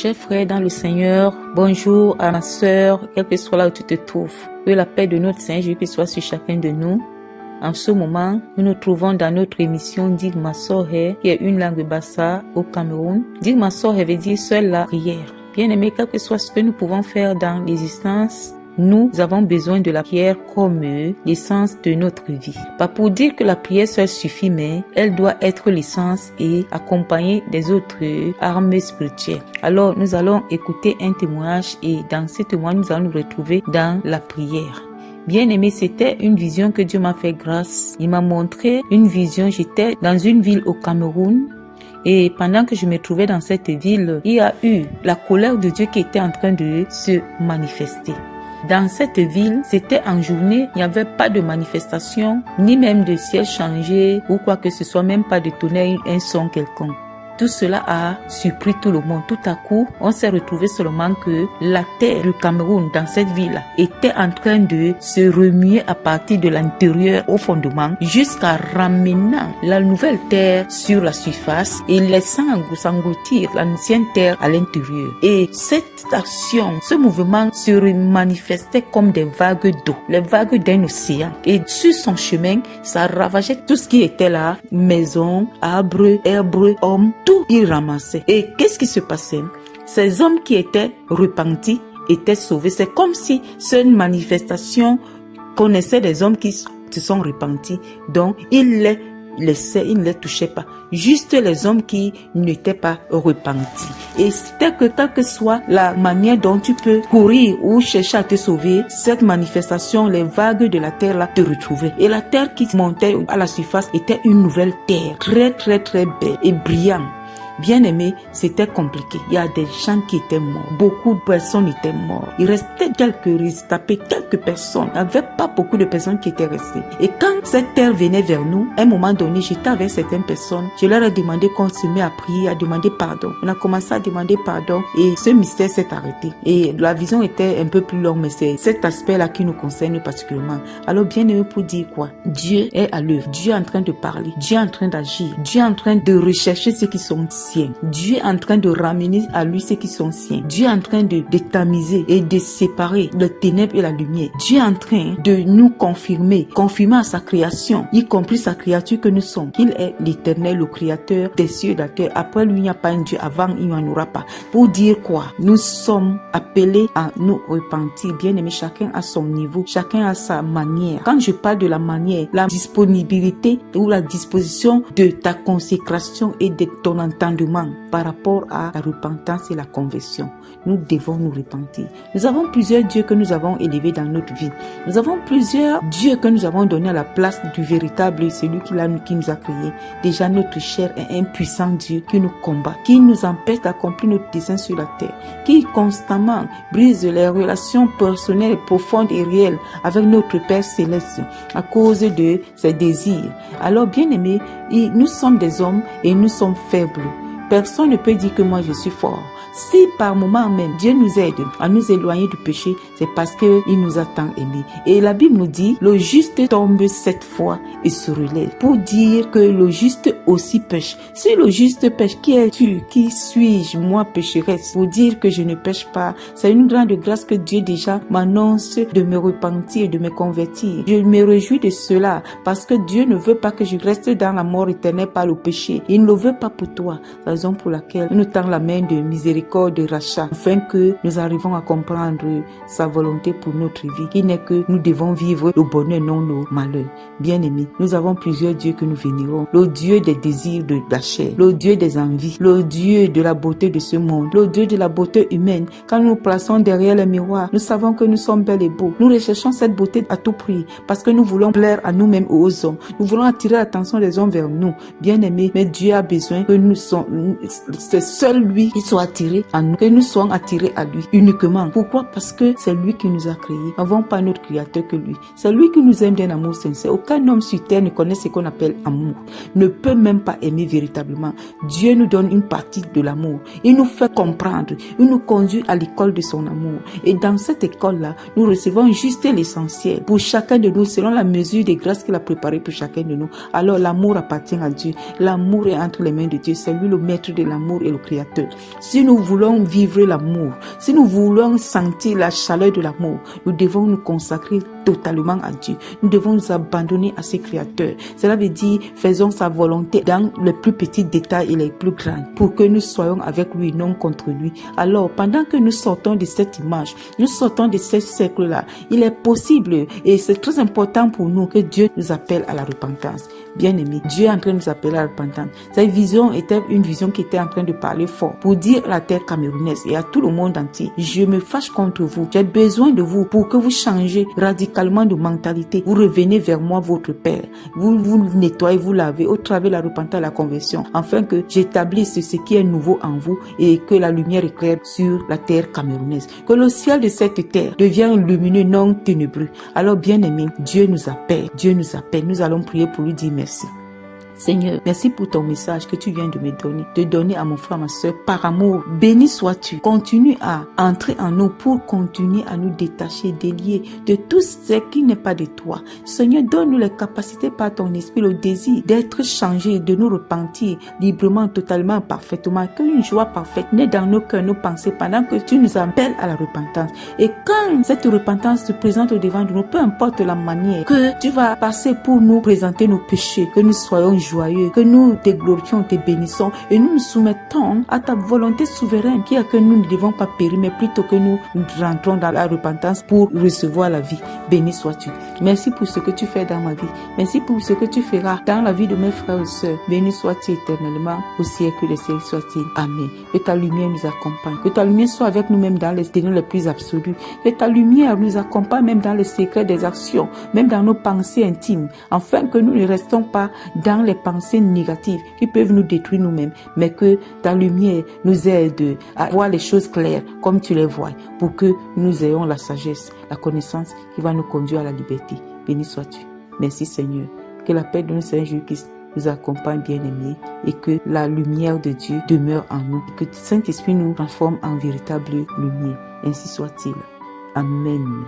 Chers frères dans le Seigneur, bonjour à ma sœur, quel que soit là où tu te trouves. Que la paix de notre Seigneur Jésus soit sur chacun de nous. En ce moment, nous nous trouvons dans notre émission Digma Sohe, qui est une langue bassa au Cameroun. Digma Sohe veut dire seule la prière. Bien aimé, quel que soit ce que nous pouvons faire dans l'existence, nous avons besoin de la prière comme l'essence de notre vie. Pas pour dire que la prière seule suffit, mais elle doit être l'essence et accompagnée des autres armes spirituelles. Alors, nous allons écouter un témoignage et dans ce témoignage, nous allons nous retrouver dans la prière. Bien aimé, c'était une vision que Dieu m'a fait grâce. Il m'a montré une vision. J'étais dans une ville au Cameroun. Et pendant que je me trouvais dans cette ville, il y a eu la colère de Dieu qui était en train de se manifester. Dans cette ville, c'était en journée, il n'y avait pas de manifestation, ni même de ciel changé ou quoi que ce soit, même pas de tonnerre, un son quelconque. Tout cela a surpris tout le monde. Tout à coup, on s'est retrouvé seulement que la terre du Cameroun dans cette ville était en train de se remuer à partir de l'intérieur au fondement jusqu'à ramenant la nouvelle terre sur la surface et laissant s'engloutir l'ancienne terre à l'intérieur. Et cette action, ce mouvement se manifestait comme des vagues d'eau, les vagues d'un océan. Et sur son chemin, ça ravageait tout ce qui était là, maisons, arbres, herbes, hommes, tout il ramassait. Et qu'est-ce qui se passait? Ces hommes qui étaient repentis étaient sauvés. C'est comme si cette manifestation connaissait des hommes qui se sont repentis. Donc, il les laissait, il ne les touchait pas. Juste les hommes qui n'étaient pas repentis. Et c'était que quelle que soit la manière dont tu peux courir ou chercher à te sauver, cette manifestation, les vagues de la terre là te retrouvaient. Et la terre qui montait à la surface était une nouvelle terre, très très très belle et brillante. Bien aimé, c'était compliqué. Il y a des gens qui étaient morts. Beaucoup de personnes étaient mortes. Il restait quelques rescapés, quelques personnes. Il n'y avait pas beaucoup de personnes qui étaient restées. Et quand cette terre venait vers nous, à un moment donné, j'étais avec certaines personnes. Je leur ai demandé qu'on se met à prier, à demander pardon. On a commencé à demander pardon et ce mystère s'est arrêté. Et la vision était un peu plus longue, mais c'est cet aspect-là qui nous concerne particulièrement. Alors, bien aimé, pour dire quoi? Dieu est à l'œuvre. Dieu est en train de parler. Dieu est en train d'agir. Dieu est en train de rechercher ceux qui sont siens. Dieu est en train de ramener à lui ceux qui sont siens. Dieu est en train de tamiser et de séparer le ténèbre et la lumière. Dieu est en train de nous confirmer à sa création, y compris sa créature que nous sommes, qu'il est l'éternel, le créateur des cieux et de la terre. Après lui, il n'y a pas un Dieu, avant il n'y en aura pas. Pour dire quoi? Nous sommes appelés à nous repentir. Bien aimé, chacun à son niveau, chacun à sa manière. Quand je parle de la manière, la disponibilité ou la disposition de ta consécration et de ton entendement par rapport à la repentance et la conversion. Nous devons nous repentir. Nous avons plusieurs dieux que nous avons élevés dans notre vie. Nous avons plusieurs dieux que nous avons donnés à la place du véritable, celui qui nous a créés. Déjà, notre chair est un puissant Dieu qui nous combat, qui nous empêche d'accomplir notre dessein sur la terre, qui constamment brise les relations personnelles, profondes et réelles avec notre Père Céleste à cause de ses désirs. Alors, bien aimés, nous sommes des hommes et nous sommes faibles. Personne ne peut dire que moi je suis fort. Si par moment même Dieu nous aide à nous éloigner du péché, c'est parce qu'il nous a tant aimés. Et la Bible nous dit, le juste tombe 7 fois et se relève. Pour dire que le juste aussi pêche. Si le juste pêche, qui es-tu? Qui suis-je? Moi pécheresse. Pour dire que je ne pêche pas, c'est une grande grâce que Dieu déjà m'annonce de me repentir, de me convertir. Je me réjouis de cela parce que Dieu ne veut pas que je reste dans la mort éternelle par le péché. Il ne le veut pas pour toi. Raison pour laquelle il nous tend la main de miséricorde, de rachat, afin que nous arrivons à comprendre sa volonté pour notre vie, qui n'est que nous devons vivre le bonheur, non le malheur. Bien aimés, nous avons plusieurs dieux que nous vénérons. Le Dieu des désirs de la chair, le Dieu des envies, le Dieu de la beauté de ce monde, le Dieu de la beauté humaine. Quand nous nous plaçons derrière le miroir, nous savons que nous sommes belles et beaux. Nous recherchons cette beauté à tout prix parce que nous voulons plaire à nous-mêmes ou aux hommes. Nous voulons attirer l'attention des hommes vers nous. Bien aimés, mais Dieu a besoin que c'est seul lui qui soit attiré à nous, que nous soyons attirés à lui uniquement. Pourquoi? Parce que c'est lui qui nous a créés. Nous n'avons pas notre créateur que lui. C'est lui qui nous aime d'un amour sincère. Aucun homme sur terre ne connaît ce qu'on appelle amour. Ne peut même pas aimer véritablement. Dieu nous donne une partie de l'amour. Il nous fait comprendre. Il nous conduit à l'école de son amour. Et dans cette école-là, nous recevons juste l'essentiel pour chacun de nous selon la mesure des grâces qu'il a préparées pour chacun de nous. Alors l'amour appartient à Dieu. L'amour est entre les mains de Dieu. C'est lui le maître de l'amour et le créateur, si nous voulons vivre l'amour, si nous voulons sentir la chaleur de l'amour, nous devons nous consacrer totalement à Dieu. Nous devons nous abandonner à ses créateurs. Cela veut dire, faisons sa volonté dans les plus petits détails et les plus grands, pour que nous soyons avec lui, non contre lui. Alors, pendant que nous sortons de cette image, nous sortons de ce cercle-là, il est possible, et c'est très important pour nous, que Dieu nous appelle à la repentance. Bien-aimés, Dieu est en train de nous appeler à la repentance. Cette vision était une vision qui était en train de parler fort pour dire à la terre camerounaise et à tout le monde entier, je me fâche contre vous, j'ai besoin de vous pour que vous changez radicalement de mentalité. Vous revenez vers moi, votre Père. Vous vous nettoyez, vous lavez au travers de la repentance et la conversion, afin que j'établisse ce qui est nouveau en vous et que la lumière éclaire sur la terre camerounaise. Que le ciel de cette terre devienne lumineux, non ténébreux. Alors, bien-aimés, Dieu nous appelle. Dieu nous appelle. Nous allons prier pour lui dire merci. Seigneur, merci pour ton message que tu viens de me donner, de donner à mon frère, ma soeur, par amour. Béni sois-tu. Continue à entrer en nous pour continuer à nous détacher, délier de tout ce qui n'est pas de toi. Seigneur, donne-nous les capacités par ton esprit, le désir d'être changé, de nous repentir librement, totalement, parfaitement. Que une joie parfaite naît dans nos cœurs, nos pensées, pendant que tu nous appelles à la repentance. Et quand cette repentance se présente au devant de nous, peu importe la manière que tu vas passer pour nous présenter nos péchés, que nous soyons joyeux, que nous te glorifions, te bénissons et nous nous soumettons à ta volonté souveraine qui est que nous ne devons pas périr, mais plutôt que nous rentrons dans la repentance pour recevoir la vie. Béni sois-tu. Merci pour ce que tu fais dans ma vie. Merci pour ce que tu feras dans la vie de mes frères et sœurs. Béni sois-tu éternellement au siècle des siècles soit-il. Amen. Que ta lumière nous accompagne. Que ta lumière soit avec nous-mêmes dans les ténèbres les plus absolus. Que ta lumière nous accompagne même dans les secrets des actions, même dans nos pensées intimes, afin que nous ne restons pas dans les pensées négatives qui peuvent nous détruire nous-mêmes, mais que ta lumière nous aide à voir les choses claires comme tu les vois, pour que nous ayons la sagesse, la connaissance qui va nous conduire à la liberté. Béni sois-tu. Merci Seigneur. Que la paix de notre Seigneur Jésus-Christ nous accompagne, bien-aimés, et que la lumière de Dieu demeure en nous, et que le Saint-Esprit nous transforme en véritable lumière. Ainsi soit-il. Amen.